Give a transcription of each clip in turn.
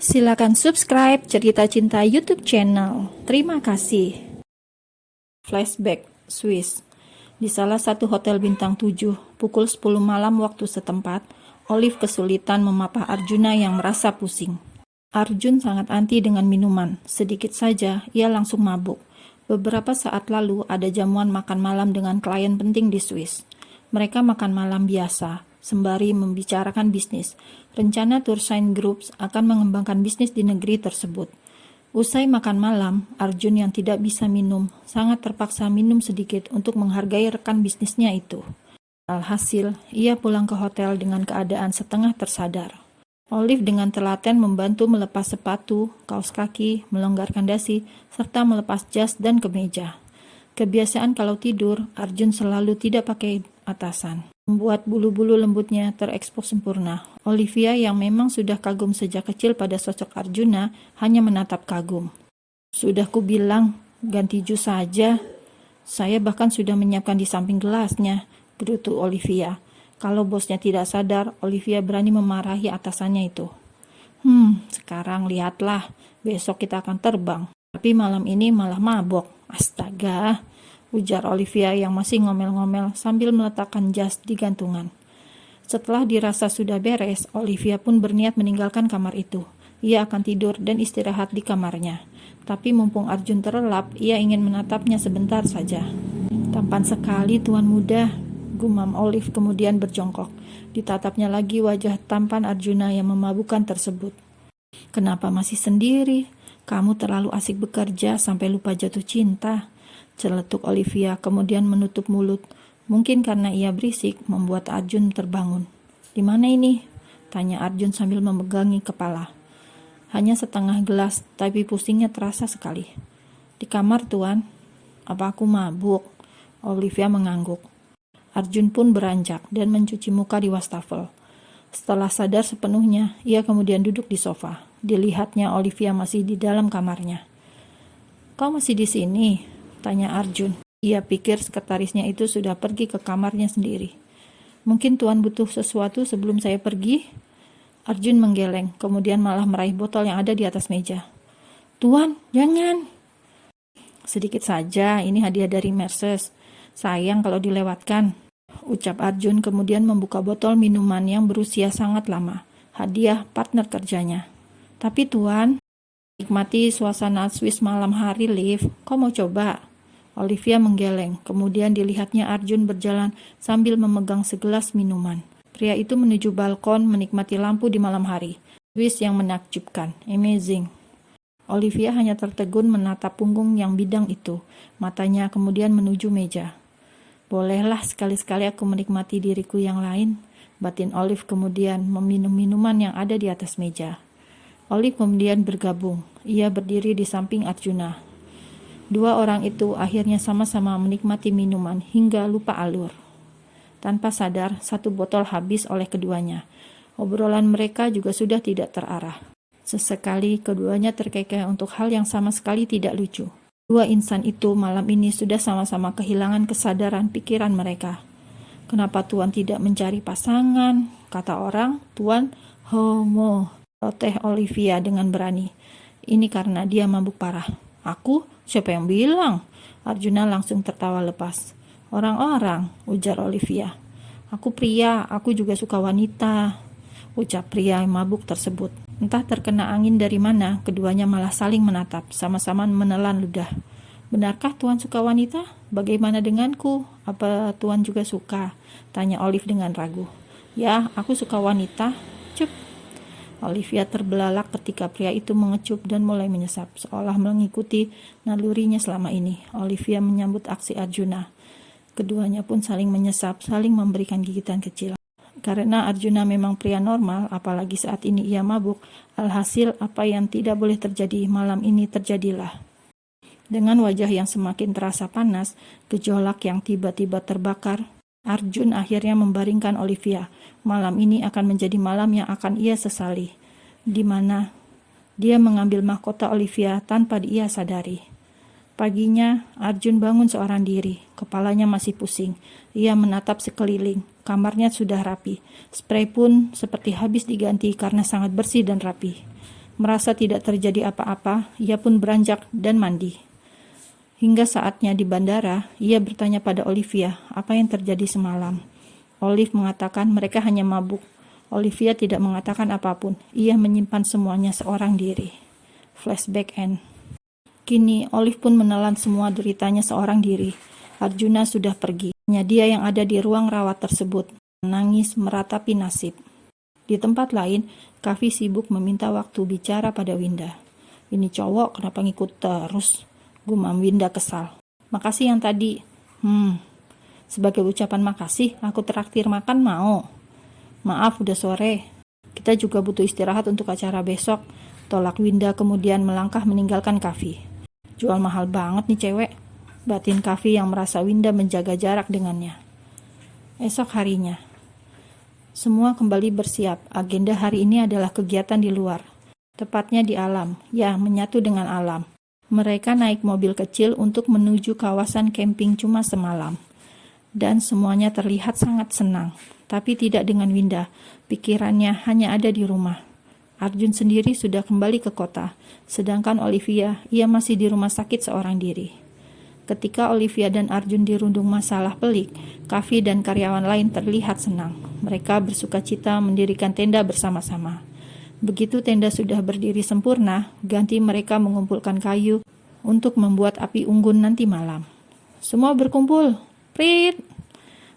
Silakan subscribe Cerita Cinta YouTube channel. Terima kasih. Flashback Swiss. Di salah satu hotel bintang 7, pukul 10 malam waktu setempat, Olive kesulitan memapa Arjuna yang merasa pusing. Arjun sangat anti dengan minuman. Sedikit saja, ia langsung mabuk. Beberapa saat lalu ada jamuan makan malam dengan klien penting di Swiss. Mereka makan malam biasa, sembari membicarakan bisnis. Rencana Tursign Group akan mengembangkan bisnis di negeri tersebut. Usai makan malam, Arjun yang tidak bisa minum sangat terpaksa minum sedikit untuk menghargai rekan bisnisnya itu. Alhasil, ia pulang ke hotel dengan keadaan setengah tersadar. Olive dengan telaten membantu melepas sepatu, kaos kaki, melonggarkan dasi, serta melepas jas dan kemeja. Kebiasaan kalau tidur, Arjun selalu tidak pakai atasan, membuat bulu-bulu lembutnya terekspos sempurna. Olivia yang memang sudah kagum sejak kecil pada sosok Arjuna hanya menatap kagum. Sudah kubilang, ganti jus saja. Saya bahkan sudah menyiapkan di samping gelasnya, gerutu Olivia. Kalau bosnya tidak sadar, Olivia berani memarahi atasannya itu. Sekarang lihatlah, besok kita akan terbang. Tapi malam ini malah mabok. Astaga, ujar Olivia yang masih ngomel-ngomel sambil meletakkan jas di gantungan. Setelah dirasa sudah beres, Olivia pun berniat meninggalkan kamar itu. Ia akan tidur dan istirahat di kamarnya. Tapi mumpung Arjun terlelap, ia ingin menatapnya sebentar saja. Tampan sekali tuan muda, gumam Olive kemudian berjongkok. Ditatapnya lagi wajah tampan Arjuna yang memabukkan tersebut. Kenapa masih sendiri? Kamu terlalu asik bekerja sampai lupa jatuh cinta, celetuk Olivia kemudian menutup mulut. Mungkin karena ia berisik membuat Arjun terbangun. Di mana ini? Tanya Arjun sambil memegangi kepala. Hanya setengah gelas, tapi pusingnya terasa sekali. Di kamar tuan. Apa aku mabuk? Olivia mengangguk. Arjun pun beranjak dan mencuci muka di wastafel. Setelah sadar sepenuhnya, ia kemudian duduk di sofa. Dilihatnya Olivia masih di dalam kamarnya. Kau masih di sini? Tanya Arjun. Ia pikir sekretarisnya itu sudah pergi ke kamarnya sendiri. Mungkin tuan butuh sesuatu sebelum saya pergi? Arjun menggeleng, kemudian malah meraih botol yang ada di atas meja. Tuan, jangan. Sedikit saja, ini hadiah dari Mercedes. Sayang kalau dilewatkan, ucap Arjun kemudian membuka botol minuman yang berusia sangat lama. Hadiah partner kerjanya. Tapi tuan, nikmati suasana Swiss malam hari, Liv. Kau mau coba? Olivia menggeleng, kemudian dilihatnya Arjun berjalan sambil memegang segelas minuman. Pria itu menuju balkon menikmati lampu di malam hari. Swiss yang menakjubkan, amazing. Olivia hanya tertegun menatap punggung yang bidang itu. Matanya kemudian menuju meja. Bolehlah sekali-sekali aku menikmati diriku yang lain, batin Olive kemudian meminum minuman yang ada di atas meja. Olive kemudian bergabung. Ia berdiri di samping Arjuna. Dua orang itu akhirnya sama-sama menikmati minuman hingga lupa alur. Tanpa sadar, satu botol habis oleh keduanya. Obrolan mereka juga sudah tidak terarah. Sesekali keduanya terkekeh untuk hal yang sama sekali tidak lucu. Dua insan itu malam ini sudah sama-sama kehilangan kesadaran pikiran mereka. Kenapa Tuan tidak mencari pasangan? Kata orang, Tuan homo. Teh Olivia dengan berani. Ini karena dia mabuk parah. Aku? Siapa yang bilang? Arjuna langsung tertawa lepas. Orang-orang, ujar Olivia. Aku pria, aku juga suka wanita, ucap pria yang mabuk tersebut. Entah terkena angin dari mana, keduanya malah saling menatap, sama-sama menelan ludah. Benarkah Tuan suka wanita? Bagaimana denganku? Apa Tuan juga suka? Tanya Olive dengan ragu. Ya, aku suka wanita. Cup. Olivia terbelalak ketika pria itu mengecup dan mulai menyesap, seolah mengikuti nalurinya selama ini. Olivia menyambut aksi Arjuna. Keduanya pun saling menyesap, saling memberikan gigitan kecil. Karena Arjuna memang pria normal, apalagi saat ini ia mabuk, alhasil apa yang tidak boleh terjadi malam ini terjadilah. Dengan wajah yang semakin terasa panas, gejolak yang tiba-tiba terbakar, Arjun akhirnya membaringkan Olivia. Malam ini akan menjadi malam yang akan ia sesali, di mana dia mengambil mahkota Olivia tanpa ia sadari. Paginya, Arjun bangun seorang diri. Kepalanya masih pusing. Ia menatap sekeliling. Kamarnya sudah rapi. Spray pun seperti habis diganti karena sangat bersih dan rapi. Merasa tidak terjadi apa-apa, ia pun beranjak dan mandi. Hingga saatnya di bandara, ia bertanya pada Olivia apa yang terjadi semalam. Olive mengatakan mereka hanya mabuk. Olivia tidak mengatakan apapun. Ia menyimpan semuanya seorang diri. Flashback end. Kini Olive pun menelan semua deritanya seorang diri. Arjuna sudah pergi. Hanya dia yang ada di ruang rawat tersebut, menangis meratapi nasib. Di tempat lain, Kavi sibuk meminta waktu bicara pada Winda. Ini cowok kenapa ngikut terus? Gumam Winda kesal. Makasih yang tadi. Sebagai ucapan makasih, aku traktir makan mau. Maaf udah sore. Kita juga butuh istirahat untuk acara besok. Tolak Winda kemudian melangkah meninggalkan Kavi. Jual mahal banget nih cewek. Batin Kavi yang merasa Winda menjaga jarak dengannya. Esok harinya. Semua kembali bersiap. Agenda hari ini adalah kegiatan di luar. Tepatnya di alam. Ya, menyatu dengan alam. Mereka naik mobil kecil untuk menuju kawasan camping cuma semalam. Dan semuanya terlihat sangat senang. Tapi tidak dengan Winda. Pikirannya hanya ada di rumah. Arjun sendiri sudah kembali ke kota. Sedangkan Olivia, ia masih di rumah sakit seorang diri. Ketika Olivia dan Arjun dirundung masalah pelik, Kavi dan karyawan lain terlihat senang. Mereka bersukacita mendirikan tenda bersama-sama. Begitu tenda sudah berdiri sempurna, ganti mereka mengumpulkan kayu untuk membuat api unggun nanti malam. Semua berkumpul. Prit!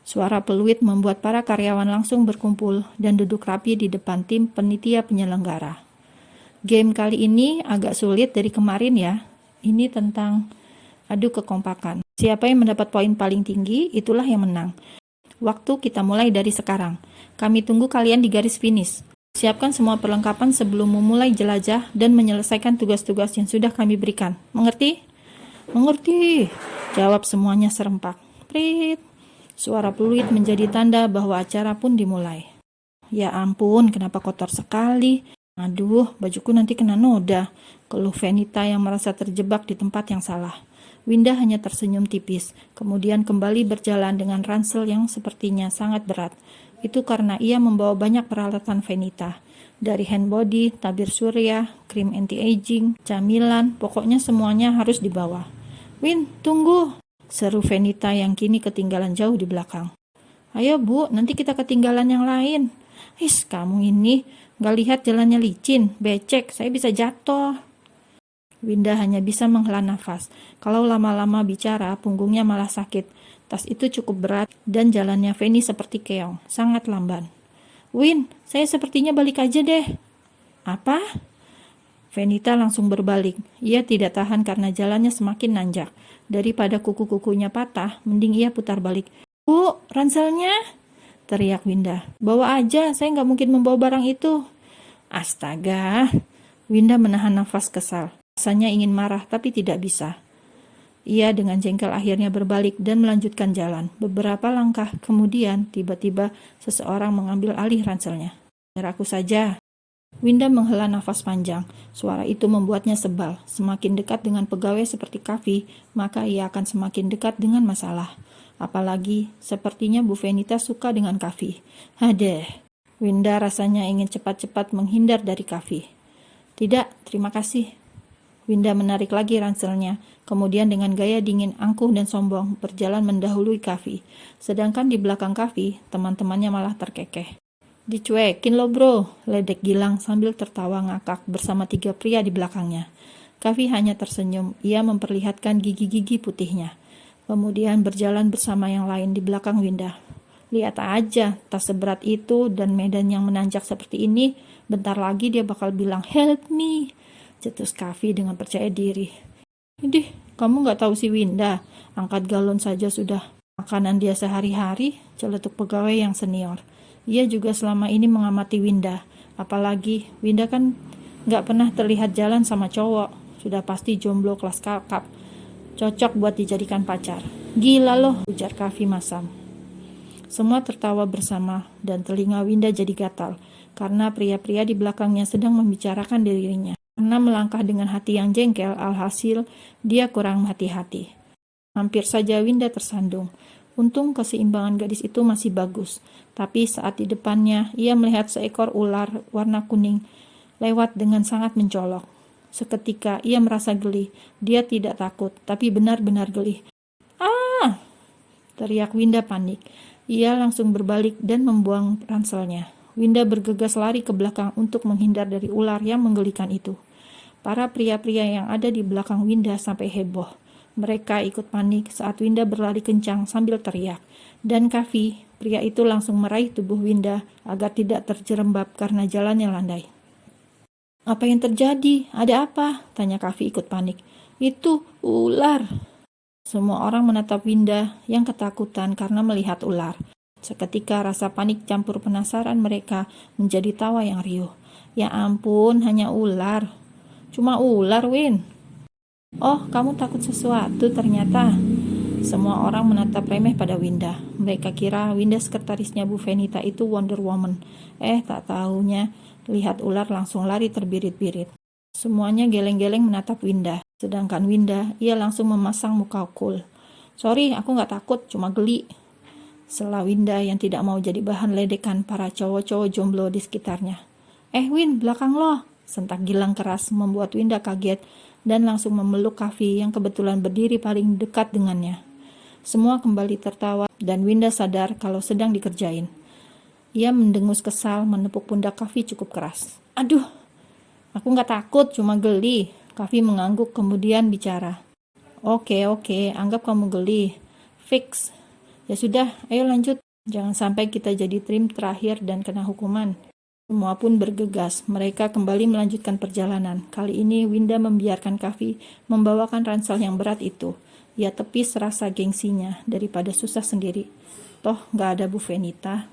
Suara peluit membuat para karyawan langsung berkumpul dan duduk rapi di depan tim penitia penyelenggara. Game kali ini agak sulit dari kemarin ya. Ini tentang adu kekompakan. Siapa yang mendapat poin paling tinggi, itulah yang menang. Waktu kita mulai dari sekarang. Kami tunggu kalian di garis finish. Siapkan semua perlengkapan sebelum memulai jelajah dan menyelesaikan tugas-tugas yang sudah kami berikan. Mengerti? Mengerti. Jawab semuanya serempak. Prit. Suara peluit menjadi tanda bahwa acara pun dimulai. Ya ampun, kenapa kotor sekali? Aduh, bajuku nanti kena noda. Keluh Venita yang merasa terjebak di tempat yang salah. Winda hanya tersenyum tipis, kemudian kembali berjalan dengan ransel yang sepertinya sangat berat. Itu karena ia membawa banyak peralatan Venita. Dari hand body, tabir surya, krim anti-aging, camilan, pokoknya semuanya harus dibawa. Win, tunggu! Seru Venita yang kini ketinggalan jauh di belakang. Ayo bu, nanti kita ketinggalan yang lain. Kamu ini, gak lihat jalannya licin, becek, saya bisa jatuh. Winda hanya bisa menghela nafas. Kalau lama-lama bicara, punggungnya malah sakit. Tas itu cukup berat dan jalannya Feni seperti keong, sangat lamban. Win, saya sepertinya balik aja deh. Apa? Venita langsung berbalik. Ia tidak tahan karena jalannya semakin nanjak. Daripada kuku-kukunya patah, mending ia putar balik. Bu, ranselnya? Teriak Winda. Bawa aja, saya nggak mungkin membawa barang itu. Astaga. Winda menahan nafas kesal. Rasanya ingin marah tapi tidak bisa. Ia dengan jengkel akhirnya berbalik dan melanjutkan jalan. Beberapa langkah kemudian tiba-tiba seseorang mengambil alih ranselnya. Biar aku saja. Winda menghela nafas panjang. Suara itu membuatnya sebal. Semakin dekat dengan pegawai seperti Kavi, maka ia akan semakin dekat dengan masalah. Apalagi sepertinya Bu Venita suka dengan Kavi. Hadeh. Winda rasanya ingin cepat-cepat menghindar dari Kavi. Tidak, terima kasih. Winda menarik lagi ranselnya, kemudian dengan gaya dingin, angkuh dan sombong berjalan mendahului Kavi. Sedangkan di belakang Kavi, teman-temannya malah terkekeh. Dicuekin lo bro, ledek Gilang sambil tertawa ngakak bersama 3 pria di belakangnya. Kavi hanya tersenyum, ia memperlihatkan gigi-gigi putihnya. Kemudian berjalan bersama yang lain di belakang Winda. Lihat aja, tas seberat itu dan medan yang menanjak seperti ini, bentar lagi dia bakal bilang help me. Cetus Kavi dengan percaya diri. Idih, kamu gak tahu si Winda? Angkat galon saja sudah makanan dia sehari-hari, celetuk pegawai yang senior. Ia juga selama ini mengamati Winda. Apalagi, Winda kan gak pernah terlihat jalan sama cowok. Sudah pasti jomblo kelas kakap. Cocok buat dijadikan pacar. Gila loh, ujar Kavi masam. Semua tertawa bersama dan telinga Winda jadi gatal. Karena pria-pria di belakangnya sedang membicarakan dirinya. Karena melangkah dengan hati yang jengkel, alhasil dia kurang hati-hati. Hampir saja Winda tersandung. Untung keseimbangan gadis itu masih bagus. Tapi saat di depannya, ia melihat seekor ular warna kuning lewat dengan sangat mencolok. Seketika ia merasa geli. Dia tidak takut, tapi benar-benar geli. "Ah!" teriak Winda panik. Ia langsung berbalik dan membuang ranselnya. Winda bergegas lari ke belakang untuk menghindar dari ular yang menggelikan itu. Para pria-pria yang ada di belakang Winda sampai heboh. Mereka ikut panik saat Winda berlari kencang sambil teriak. Dan Kavi, pria itu langsung meraih tubuh Winda agar tidak terjerembab karena jalannya landai. "Apa yang terjadi? Ada apa?" tanya Kavi ikut panik. "Itu ular." Semua orang menatap Winda yang ketakutan karena melihat ular. Seketika rasa panik campur penasaran mereka menjadi tawa yang riuh. "Ya ampun, hanya ular. Cuma ular, Win." "Oh, kamu takut sesuatu ternyata." Semua orang menatap remeh pada Winda. Mereka kira Winda sekretarisnya Bu Venita itu Wonder Woman. Tak taunya lihat ular langsung lari terbirit-birit. Semuanya geleng-geleng menatap Winda. Sedangkan Winda, ia langsung memasang muka cool. "Sorry, aku gak takut, cuma geli." Sela Winda yang tidak mau jadi bahan ledekan para cowok-cowok jomblo di sekitarnya. "Win, belakang lo!" Sentak Gilang keras membuat Winda kaget dan langsung memeluk Kavi yang kebetulan berdiri paling dekat dengannya. Semua kembali tertawa dan Winda sadar kalau sedang dikerjain. Ia mendengus kesal menepuk pundak Kavi cukup keras. "Aduh, aku gak takut, cuma geli." Kavi mengangguk kemudian bicara. Oke, anggap kamu geli. Fix. Ya sudah, ayo lanjut. Jangan sampai kita jadi tim terakhir dan kena hukuman. Semua pun bergegas. Mereka kembali melanjutkan perjalanan. Kali ini Winda membiarkan Kavi membawakan ransel yang berat itu. Ia tepis rasa gengsinya daripada susah sendiri. Toh gak ada Bu Venita.